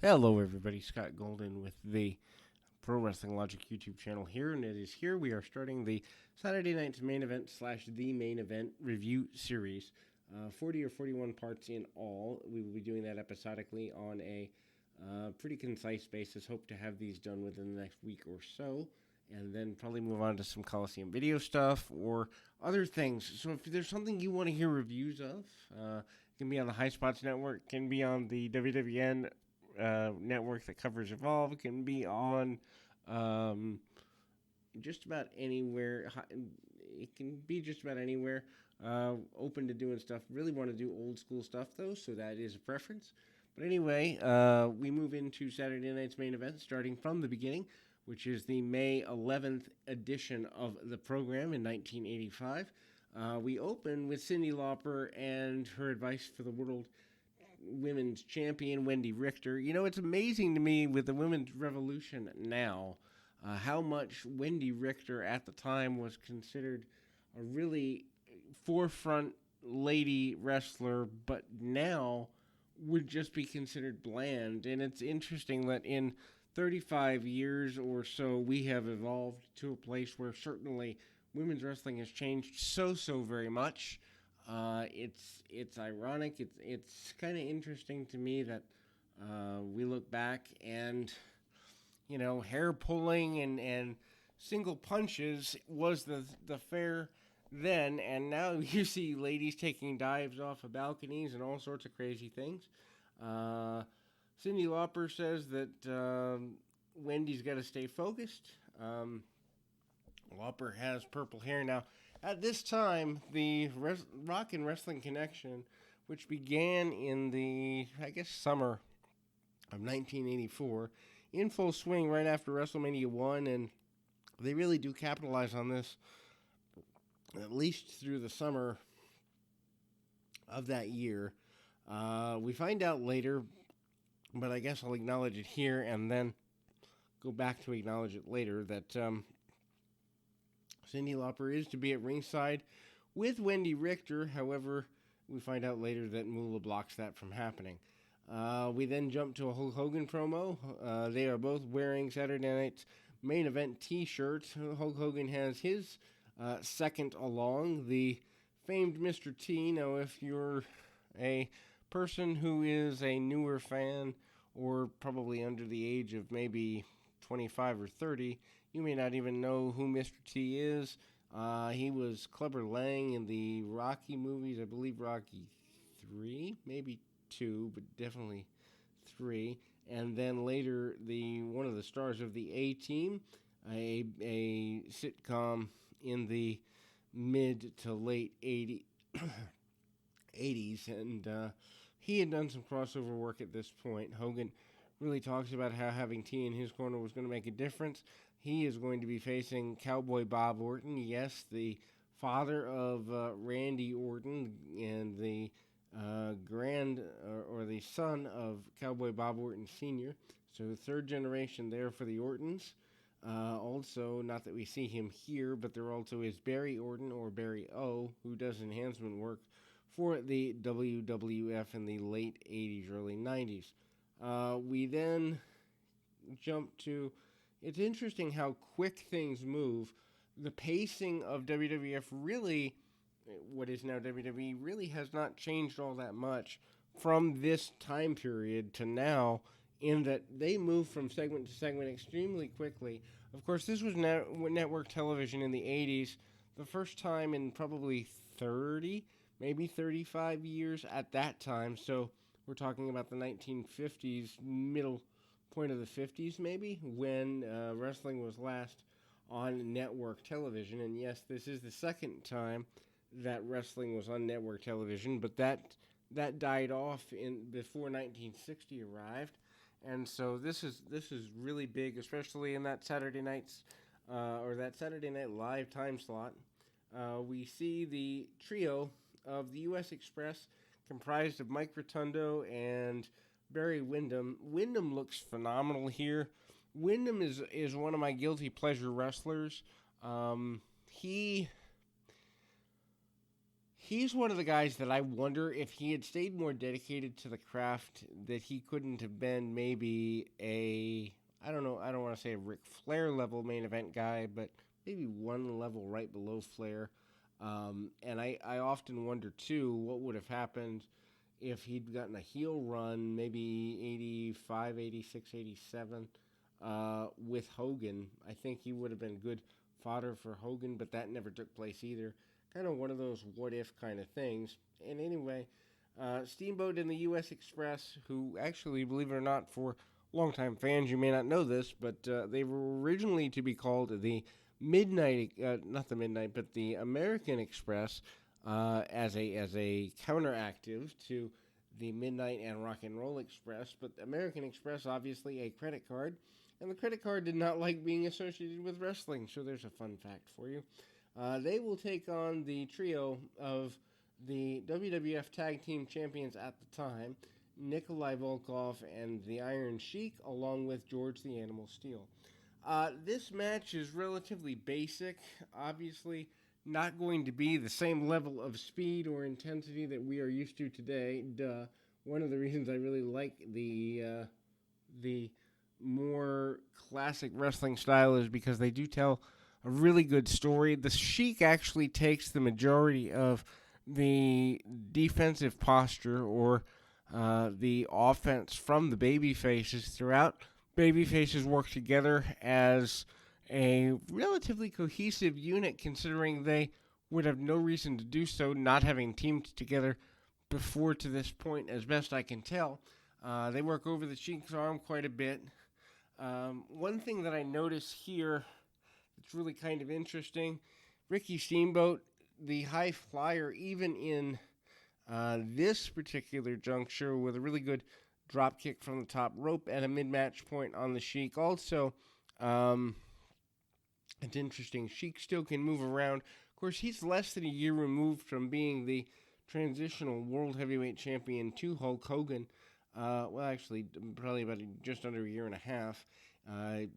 Hello, everybody. Scott Golden with the Pro Wrestling Logic YouTube channel here, and it is here we are starting the Saturday night's main event slash the main event review series. 40 or 41 parts in all. We will be doing that episodically on a pretty concise basis. Hope to have these done within the next week or so, and then probably move on to some Coliseum video stuff or other things. So if there's something you want to hear reviews of, it can be on the High Spots Network, can be on the WWN network that covers Evolve. It can be on just about anywhere. It can be just about anywhere. Open to doing stuff. Really want to do old school stuff though, so that is a preference. But anyway, we move into Saturday night's main event, starting from the beginning, which is the May 11th edition of the program in 1985. We open with Cyndi Lauper and her advice for the world women's champion, Wendy Richter. You know, it's amazing to me with the women's revolution now, how much Wendy Richter at the time was considered a really forefront lady wrestler, but now would just be considered bland. And it's interesting that in 35 years or so, we have evolved to a place where certainly women's wrestling has changed so very much. It's ironic. It's kind of interesting to me that we look back and hair pulling and single punches was the fare then, and now you see ladies taking dives off of balconies and all sorts of crazy things. Cyndi Lauper says that Wendy's got to stay focused. Lauper has purple hair now. At this time, the Rock and Wrestling Connection, which began in the, summer of 1984, in full swing right after WrestleMania 1, and they really do capitalize on this, at least through the summer of that year. We find out later, but I guess I'll acknowledge it here and then go back to acknowledge it later, that Cyndi Lauper is to be at ringside with Wendy Richter. However, we find out later that Moolah blocks that from happening. We then jump to a Hulk Hogan promo. They are both wearing Saturday night's main event t-shirts. Hulk Hogan has his second along, the famed Mr. T. Now, if you're a person who is a newer fan or probably under the age of maybe 25 or 30, you may not even know who Mr. T is. He was Clubber Lang in the Rocky movies. I believe Rocky 3, maybe 2, but definitely 3. And then later, one of the stars of the A-Team, a sitcom in the mid to late 80s. And he had done some crossover work at this point. Hogan really talks about how having T in his corner was going to make a difference. He is going to be facing Cowboy Bob Orton, yes, the father of Randy Orton and the or the son of Cowboy Bob Orton Sr. So third generation there for the Ortons. Also, not that we see him here, but there also is Barry Orton, or Barry O, who does enhancement work for the WWF in the late 80s, early 90s. We then jump to, it's interesting how quick things move. The pacing of WWF really, what is now WWE, really has not changed all that much from this time period to now, in that they move from segment to segment extremely quickly. Of course, this was network television in the 80s, the first time in probably 30, maybe 35 years at that time. So we're talking about the 1950s, middle point of the 50s maybe, when wrestling was last on network television. And yes, this is the second time that wrestling was on network television, but that died off before 1960 arrived. And so this is really big, especially in that Saturday night's or that Saturday Night Live time slot. We see the trio of the U.S. Express, comprised of Mike Rotundo and Barry Windham. Windham looks phenomenal here. Windham is one of my guilty Pleasure wrestlers. He He's one of the guys that I wonder if he had stayed more dedicated to the craft, that he couldn't have been maybe a, I don't know, I don't want to say a Ric Flair level main event guy, but maybe one level right below Flair. And I often wonder, too, what would have happened if he'd gotten a heel run, maybe 85, 86, 87, with Hogan. I think he would have been good fodder for Hogan, but that never took place either. Kind of one of those what-if kind of things. And anyway, Steamboat and the U.S. Express, who actually, believe it or not, for longtime fans, you may not know this, but they were originally to be called the Midnight, not the Midnight, but the American Express, as a counteractive to the Midnight and Rock and Roll Express. But American Express, obviously a credit card, and the credit card did not like being associated with wrestling, so there's a fun fact for you. They will take on the trio of the WWF Tag Team Champions at the time, Nikolai Volkov and the Iron Sheik, along with George the Animal Steele. This match is relatively basic, obviously not going to be the same level of speed or intensity that we are used to today. Duh. One of the reasons I really like the more classic wrestling style is because they do tell a really good story. The Sheik actually takes the majority of the defensive posture or the offense from the baby faces throughout. Baby faces work together as a relatively cohesive unit, considering they would have no reason to do so, not having teamed together before to this point, as best I can tell. They work over the Sheik's arm quite a bit. One thing that I notice here that's really kind of interesting, Ricky Steamboat, the high flyer, even in this particular juncture, with a really good drop kick from the top rope at a mid-match point on the Sheik. Also, it's interesting, Sheik still can move around. Of course, he's less than a year removed from being the transitional World Heavyweight Champion to Hulk Hogan. Well, actually, probably about just under a year and a half,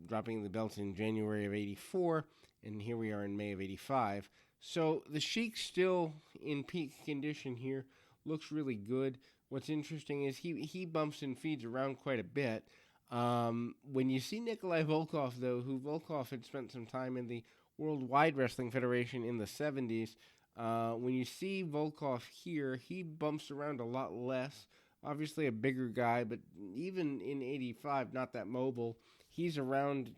dropping the belt in January of 84, and here we are in May of 85. So the Sheik still in peak condition here, looks really good. What's interesting is he bumps and feeds around quite a bit. When you see Nikolai Volkov, though, who Volkov had spent some time in the Worldwide Wrestling Federation in the 70s, when you see Volkov here, he bumps around a lot less. Obviously a bigger guy, but even in 85, not that mobile. He's around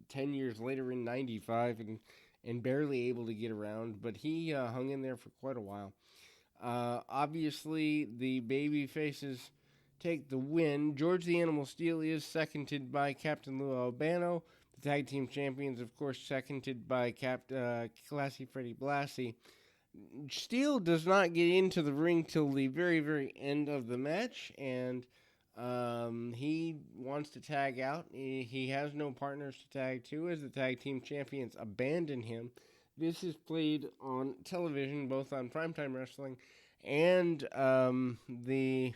10 years later in 95 and barely able to get around, but he hung in there for quite a while. Obviously, the baby faces take the win. George the Animal Steele is seconded by Captain Lou Albano. The tag team champions, of course, seconded by Classy Freddie Blassie. Steele does not get into the ring till the very, very end of the match, and he wants to tag out. He has no partners to tag to as the tag team champions abandon him. This is played on television, both on Primetime Wrestling and the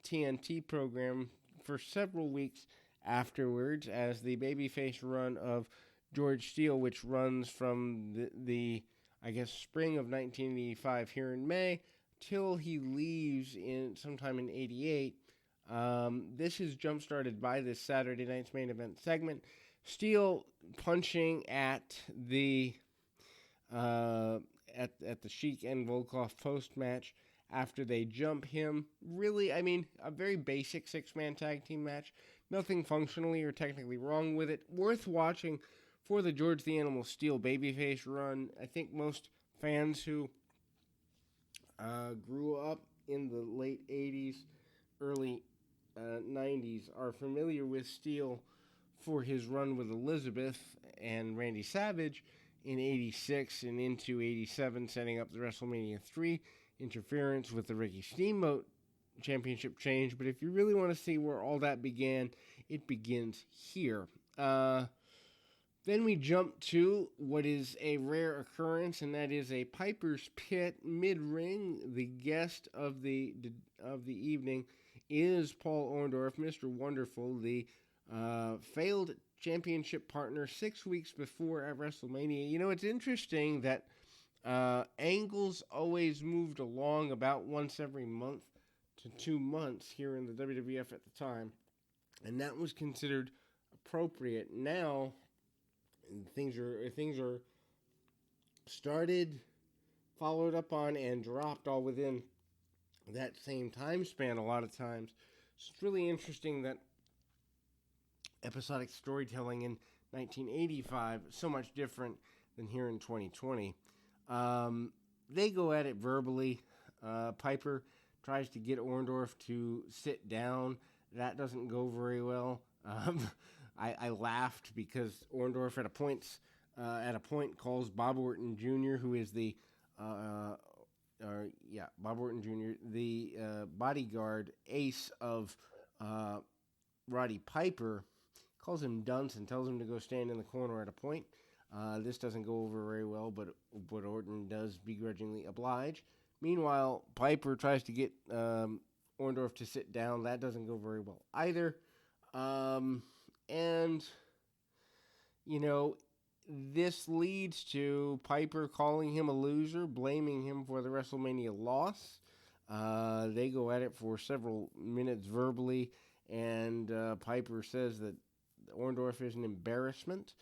TNT program for several weeks afterwards, as the babyface run of George Steele, which runs from the I guess, spring of 1985 here in May, till he leaves in sometime in 88. This is jump-started by this Saturday night's main event segment. Steele punching at the Sheik and Volkov post-match after they jump him. Really, I mean, a very basic six-man tag team match. Nothing functionally or technically wrong with it. Worth watching for the George the Animal Steele babyface run. I think most fans who grew up in the late 80s, early 90s are familiar with Steele for his run with Elizabeth and Randy Savage in 86 and into 87, setting up the WrestleMania 3 interference with the Ricky Steamboat championship change. But if you really want to see where all that began, it begins here. Then we jump to what is a rare occurrence, and that is a Piper's Pit mid-ring. The guest of the evening is Paul Orndorff, Mr. Wonderful, the failed championship partner 6 weeks before at WrestleMania. You know, it's interesting that Angles always moved along about once every month to 2 months here in the WWF at the time, and that was considered appropriate. Now things are started, followed up on, and dropped all within that same time span a lot of times. So it's really interesting that episodic storytelling in 1985 is so much different than here in 2020. They go at it verbally. Piper tries to get Orndorff to sit down. That doesn't go very well. I laughed because Orndorff at a point calls Bob Orton Jr., who is the Bob Orton Jr., the bodyguard ace of Roddy Piper, calls him dunce and tells him to go stand in the corner at a point. This doesn't go over very well, but Orton does begrudgingly oblige. Meanwhile, Piper tries to get Orndorff to sit down. That doesn't go very well either. And, this leads to Piper calling him a loser, blaming him for the WrestleMania loss. They go at it for several minutes verbally, and Piper says that Orndorff is an embarrassment.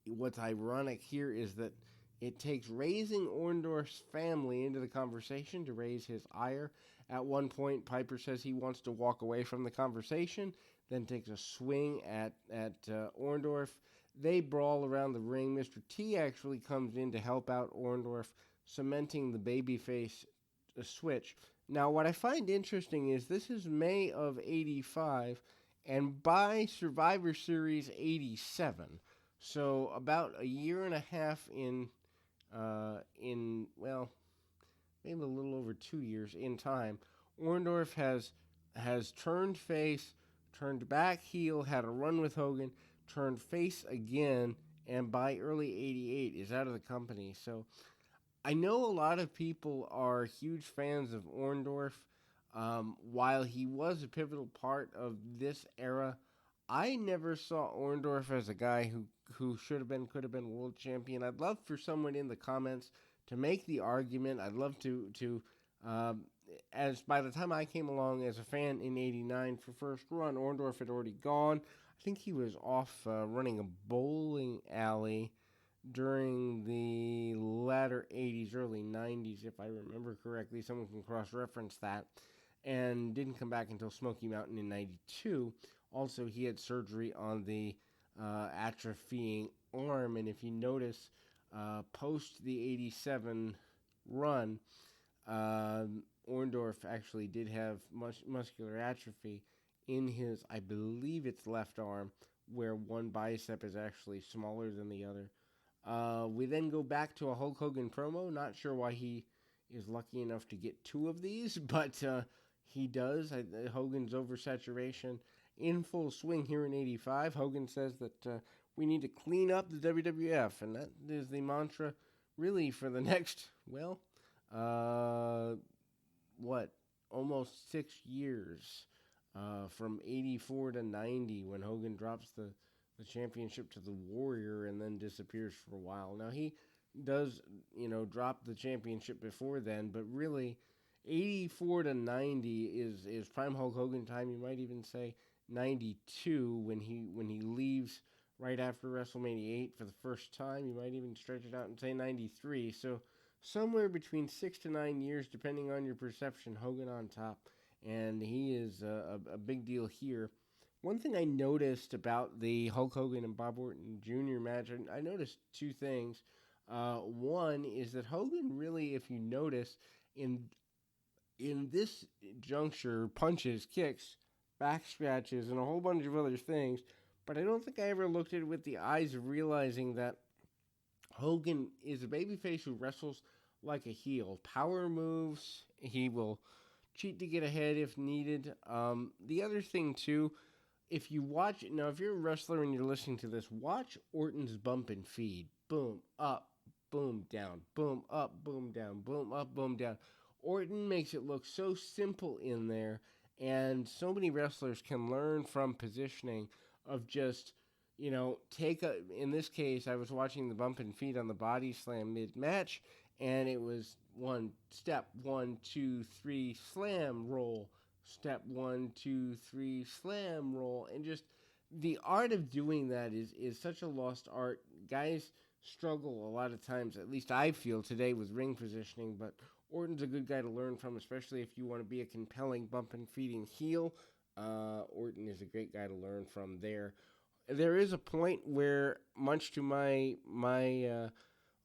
What's ironic here is that it takes raising Orndorff's family into the conversation to raise his ire. At one point, Piper says he wants to walk away from the conversation, then takes a swing at Orndorff. They brawl around the ring. Mr. T actually comes in to help out Orndorff, cementing the babyface switch. Now, what I find interesting is this is May of 85, and by Survivor Series 87, so about a year and a half maybe a little over 2 years in time, Orndorff has turned face, turned back heel, had a run with Hogan, turned face again, and by early 88 is out of the company. So I know a lot of people are huge fans of Orndorff. While he was a pivotal part of this era, I never saw Orndorff as a guy who could have been world champion. I'd love for someone in the comments to make the argument. I'd love to as by the time I came along as a fan in '89 for first run, Orndorff had already gone. I think he was off running a bowling alley during the latter 80s, early 90s, if I remember correctly. Someone can cross-reference that. And didn't come back until Smoky Mountain in 92. Also, he had surgery on the atrophying arm, and if you notice, post the 87 run, Orndorff actually did have muscular atrophy in his, I believe it's left arm, where one bicep is actually smaller than the other. We then go back to a Hulk Hogan promo. Not sure why he is lucky enough to get two of these, but he does. Hogan's oversaturation in full swing here in 85. Hogan says that we need to clean up the WWF, and that is the mantra really for the next, almost 6 years, from 84 to 90 when Hogan drops the championship to the Warrior and then disappears for a while. Now, he does, drop the championship before then, but really 84 to 90 is prime Hulk Hogan time. You might even say 92 when he leaves right after WrestleMania 8 for the first time. You might even stretch it out and say 93. So somewhere between 6 to 9 years, depending on your perception, Hogan on top, and he is a big deal here. One thing I noticed about the Hulk Hogan and Bob Orton Jr. match, I noticed two things. One is that Hogan really, if you notice, in this juncture, punches, kicks, back scratches, and a whole bunch of other things, but I don't think I ever looked at it with the eyes of realizing that Hogan is a babyface who wrestles like a heel. Power moves, he will cheat to get ahead if needed. The other thing, too, if you watch, now if you're a wrestler and you're listening to this, watch Orton's bump and feed. Boom, up, boom, down, boom, up, boom, down, boom, up, boom, down. Orton makes it look so simple in there, and so many wrestlers can learn from positioning of just, in this case, I was watching the bump and feed on the body slam mid match, and it was one step, 1, 2, 3, slam, roll, step, 1, 2, 3, slam, roll, and just the art of doing that is such a lost art. Guys struggle a lot of times, at least I feel today, with ring positioning, but Orton's a good guy to learn from, especially if you want to be a compelling bump and feeding heel. Orton is a great guy to learn from there. There is a point where, much to my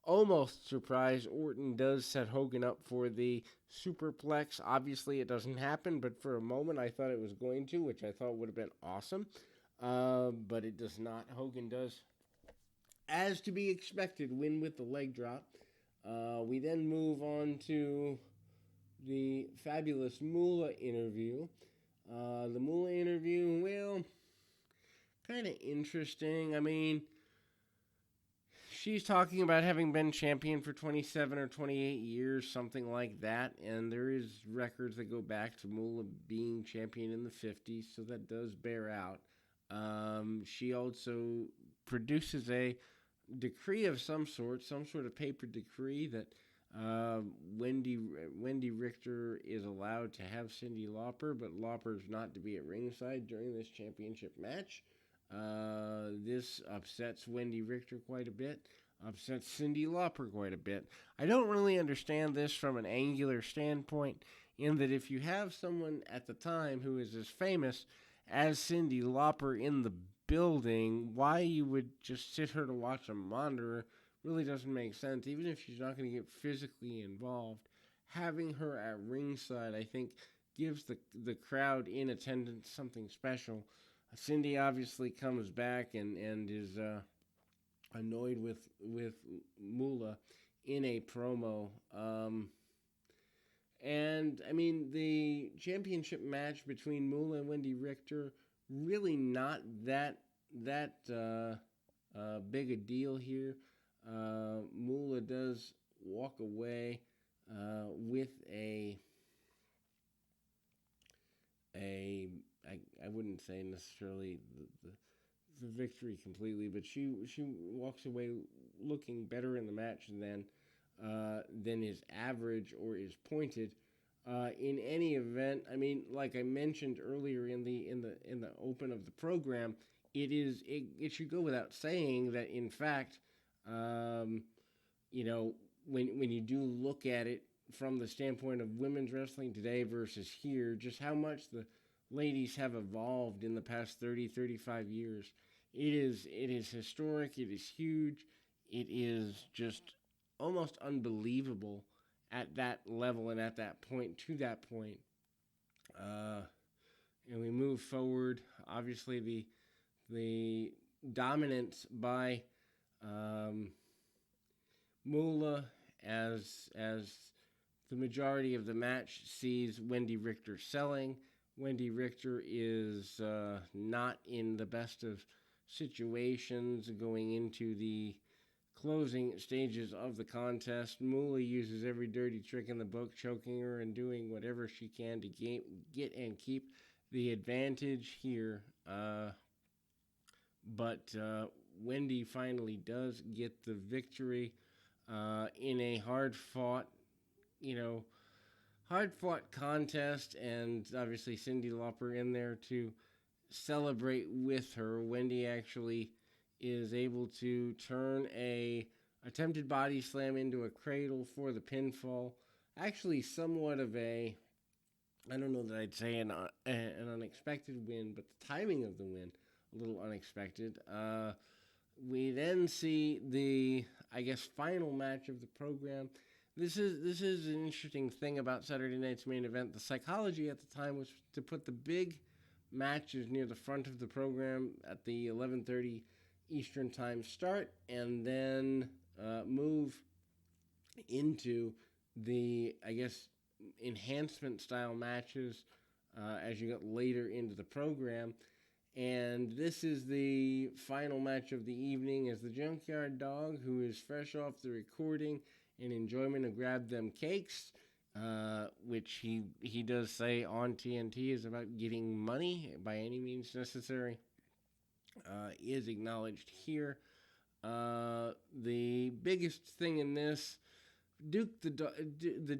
almost surprise, Orton does set Hogan up for the superplex. Obviously, it doesn't happen, but for a moment, I thought it was going to, which I thought would have been awesome. But it does not. Hogan does, as to be expected, win with the leg drop. We then move on to the fabulous Moolah interview. The Moolah interview, well, kind of interesting. I mean, she's talking about having been champion for 27 or 28 years, something like that. And there is records that go back to Moolah being champion in the 50s, so that does bear out. She also produces a decree of some sort of paper decree that Wendy Richter is allowed to have Cyndi Lauper, but Lauper's not to be at ringside during this championship match. This upsets Wendy Richter quite a bit, upsets Cyndi Lauper quite a bit. I don't really understand this from an angular standpoint, in that if you have someone at the time who is as famous as Cyndi Lauper in the building, why you would just sit her to watch a monitor really doesn't make sense. Even if she's not going to get physically involved, having her at ringside, I think, gives the crowd in attendance something special. Cyndi obviously comes back and is annoyed with Moolah in a promo. And, I mean, the championship match between Moolah and Wendy Richter, really not that big a deal here. Moolah does walk away with I wouldn't say necessarily the victory completely, but she walks away looking better in the match than is average or is pointed. In any event, I mean, like I mentioned earlier in the open of the program, it should go without saying that, in fact, when you do look at it from the standpoint of women's wrestling today versus here, just how much the ladies have evolved in the past 30, 35 years. It is historic. It is huge. It is just almost unbelievable at that level and at that point, to that point. And we move forward. Obviously, the dominance by Moolah as the majority of the match sees Wendy Richter selling. Wendy Richter is not in the best of situations going into the closing stages of the contest. Moolah uses every dirty trick in the book, choking her and doing whatever she can to get and keep the advantage here. But Wendy finally does get the victory in a hard-fought contest, and obviously Cyndi Lauper in there to celebrate with her. Wendy actually is able to turn a attempted body slam into a cradle for the pinfall. Actually, somewhat of I don't know that I'd say an unexpected win, but the timing of the win, a little unexpected. We then see the, final match of the program. This is an interesting thing about Saturday night's main event. The psychology at the time was to put the big matches near the front of the program at the 11:30 Eastern Time start, and then move into the, enhancement style matches as you get later into the program. And this is the final match of the evening, as the Junkyard Dog, who is fresh off the recording and enjoyment of Grab Them Cakes, which he does say on TNT is about getting money by any means necessary. is acknowledged here. The biggest thing in this, the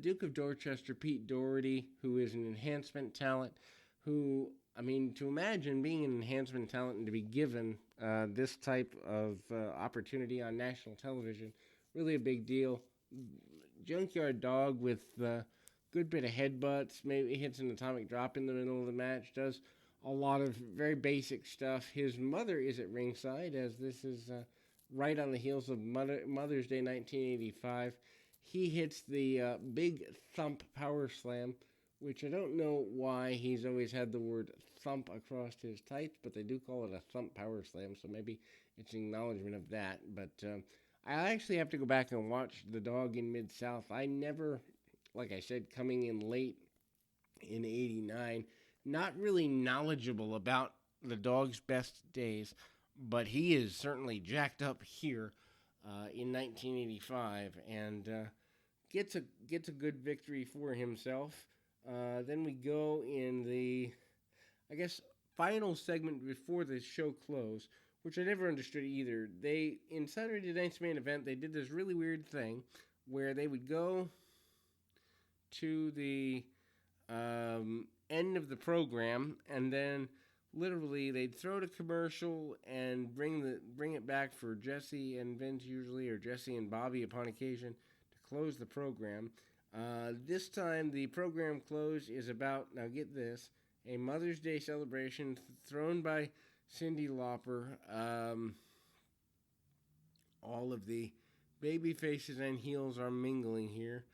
Duke of Dorchester, Pete Doherty, who is an enhancement talent, who, I mean, to imagine being an enhancement talent and to be given this type of opportunity on national television, really a big deal. Junkyard Dog with a good bit of headbutts, maybe hits an atomic drop in the middle of the match, does a lot of very basic stuff. His mother is at ringside, as this is right on the heels of Mother's Day 1985. He hits the big thump power slam, which I don't know why he's always had the word thump across his tights, but they do call it a thump power slam, so maybe it's an acknowledgement of that. But I actually have to go back and watch The Dog in Mid-South. I never, like I said, coming in late in 89, not really knowledgeable about The Dog's best days, but he is certainly jacked up here in 1985 and gets a good victory for himself. Then we go in the, I guess, final segment before the show closed, which I never understood either. They, in Saturday Night's Main Event, they did this really weird thing where they would go to the end of the program, and then literally they'd throw to commercial and bring it back for Jesse and Vince usually, or Jesse and Bobby upon occasion, to close the program. This time the program close is about, now get this, a Mother's Day celebration thrown by Cyndi Lauper. All of the baby faces and heels are mingling here.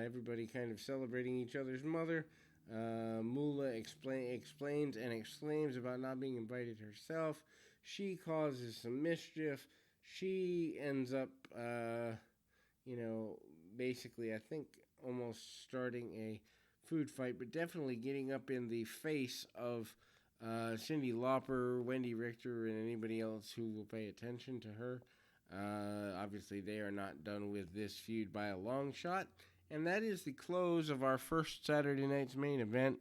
Everybody kind of celebrating each other's mother. Moolah explains and exclaims about not being invited herself. She causes some mischief. She ends up, basically, I think, almost starting a food fight, but definitely getting up in the face of Cyndi Lauper, Wendy Richter, and anybody else who will pay attention to her. Obviously, they are not done with this feud by a long shot. And that is the close of our first Saturday Night's Main Event.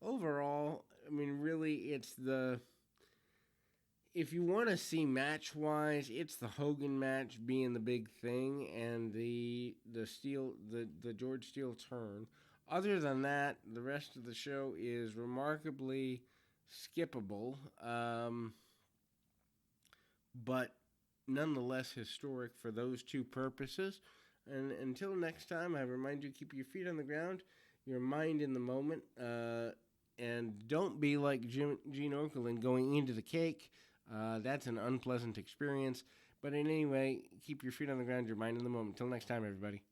Overall, I mean, really, it's if you want to see match-wise, it's the Hogan match being the big thing, and the George Steele turn. Other than that, the rest of the show is remarkably skippable, but nonetheless historic for those two purposes. And until next time, I remind you, keep your feet on the ground, your mind in the moment, and don't be like Gene Okerlund going into the cake. That's an unpleasant experience. But in any way, keep your feet on the ground, your mind in the moment. Until next time, everybody.